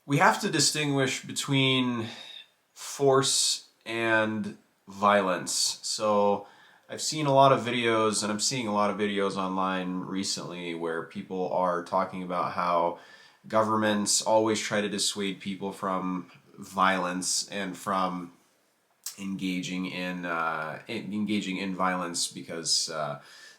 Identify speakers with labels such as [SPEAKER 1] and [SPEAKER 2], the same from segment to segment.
[SPEAKER 1] We have to distinguish between force and violence. So I've seen a lot of videos, and I'm seeing a lot of videos online recently where people are talking about how governments always try to dissuade people from violence and from engaging in violence because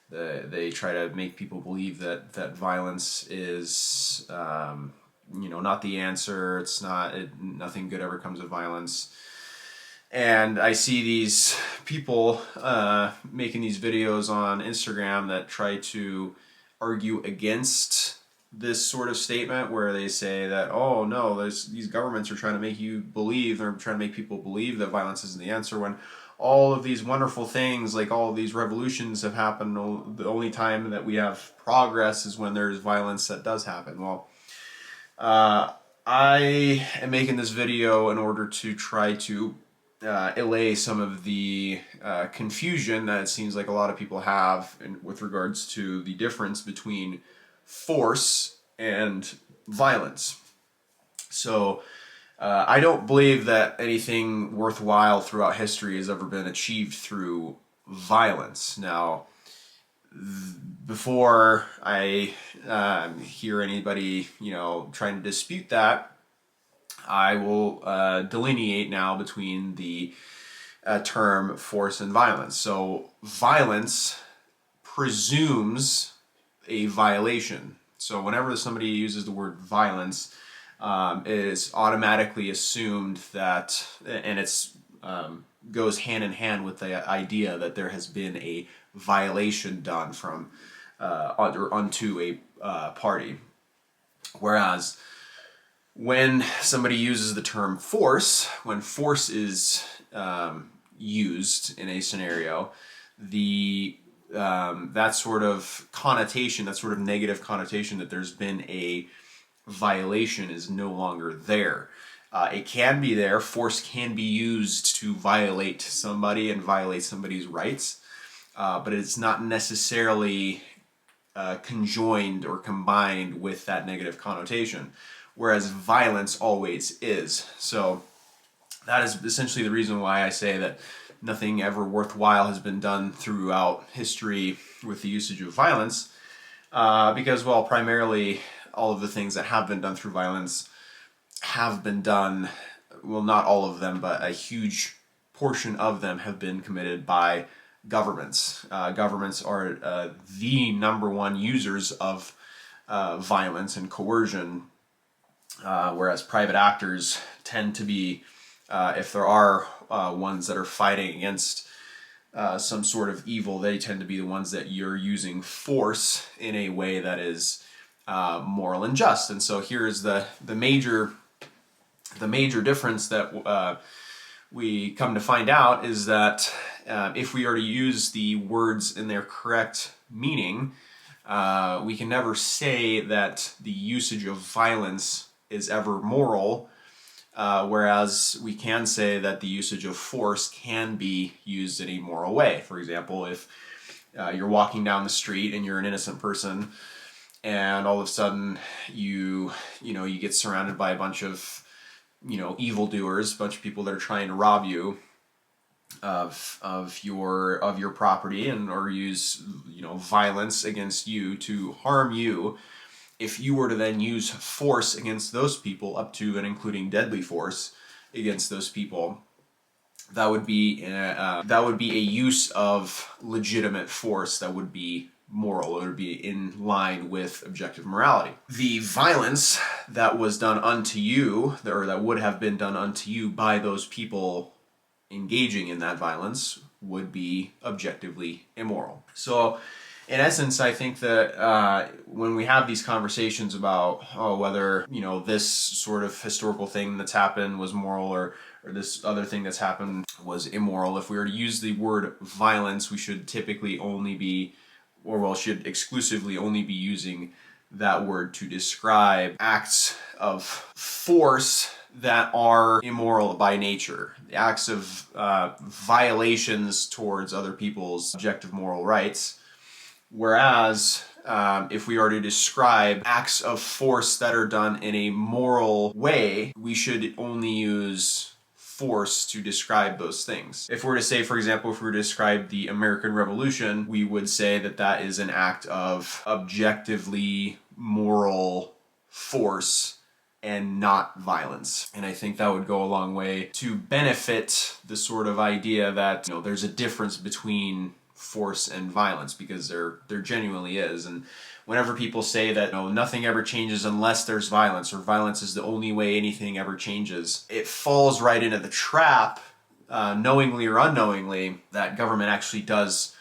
[SPEAKER 1] they try to make people believe that violence is not the answer. It's not nothing good ever comes of violence. And I see these people making these videos on Instagram that try to argue against this sort of statement where they say that, oh no, these governments are trying to make you believe, they're trying to make people believe that violence isn't the answer, when all of these wonderful things, like all of these revolutions have happened. The only time that we have progress is when there's violence that does happen. Well, I am making this video in order to try to allay some of the confusion that it seems like a lot of people have with regards to the difference between force and violence. So I don't believe that anything worthwhile throughout history has ever been achieved through violence. Now, before I hear anybody, trying to dispute that, I will delineate now between the term force and violence. So, violence presumes a violation. So, whenever somebody uses the word violence, it is automatically assumed that, and it's goes hand in hand with the idea that there has been a violation done from or onto a party. Whereas when somebody uses the term force, when force is used in a scenario, the that sort of connotation, that sort of negative connotation that there's been a violation is no longer there. It can be there. Force can be used to violate somebody and violate somebody's rights, but it's not necessarily conjoined or combined with that negative connotation, whereas violence always is. So that is essentially the reason why I say that nothing ever worthwhile has been done throughout history with the usage of violence, because, well, primarily all of the things that have been done through violence have been done, well, not all of them, but a huge portion of them have been committed by governments. Governments are the number one users of violence and coercion, whereas private actors tend to be, if there are ones that are fighting against some sort of evil, they tend to be the ones that you're using force in a way that is moral and just. And so here is the major difference that we come to find out is that if we are to use the words in their correct meaning, we can never say that the usage of violence is ever moral, whereas we can say that the usage of force can be used in a moral way. For example, if you're walking down the street and you're an innocent person, and all of a sudden you get surrounded by a bunch of evildoers, a bunch of people that are trying to rob you of your property and or use violence against you to harm you. If you were to then use force against those people, up to and including deadly force against those people, that would be a use of legitimate force that would be moral. It would be in line with objective morality. The violence that was done unto you, or that would have been done unto you by those people engaging in that violence, would be objectively immoral. So, in essence, I think that when we have these conversations about whether this sort of historical thing that's happened was moral, or this other thing that's happened was immoral, if we were to use the word violence, we should typically only be, or well, should exclusively only be using that word to describe acts of force that are immoral by nature, the acts of violations towards other people's objective moral rights. Whereas if we are to describe acts of force that are done in a moral way, we should only use force to describe those things. If we're to say, for example, if we were to describe the American Revolution, we would say that that is an act of objectively moral force and not violence. And I think that would go a long way to benefit the sort of idea that, you know, there's a difference between force and violence, because there genuinely is. And whenever people say that, you know, nothing ever changes unless there's violence, or violence is the only way anything ever changes, it falls right into the trap, knowingly or unknowingly, that government actually does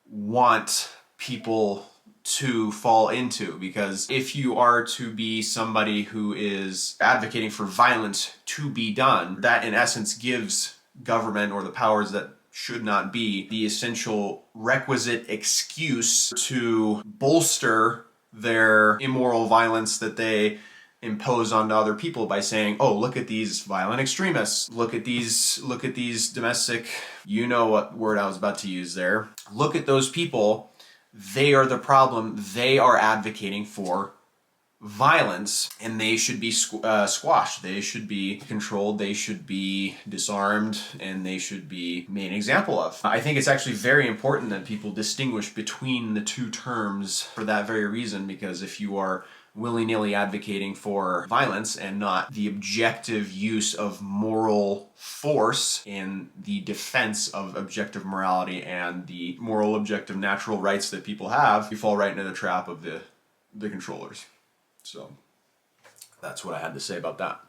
[SPEAKER 1] want people to fall into. Because if you are to be somebody who is advocating for violence to be done, that in essence gives government, or the powers that should not be, the essential requisite excuse to bolster their immoral violence that they impose onto other people by saying, oh, look at these violent extremists, look at these domestic, you know what word I was about to use there, look at those people, they are the problem, they are advocating for violence, and they should be squashed, they should be controlled, they should be disarmed, and they should be made an example of. I think it's actually very important that people distinguish between the two terms for that very reason, because if you are willy-nilly advocating for violence and not the objective use of moral force in the defense of objective morality and the moral objective natural rights that people have, you fall right into the trap of the controllers. So that's what I had to say about that.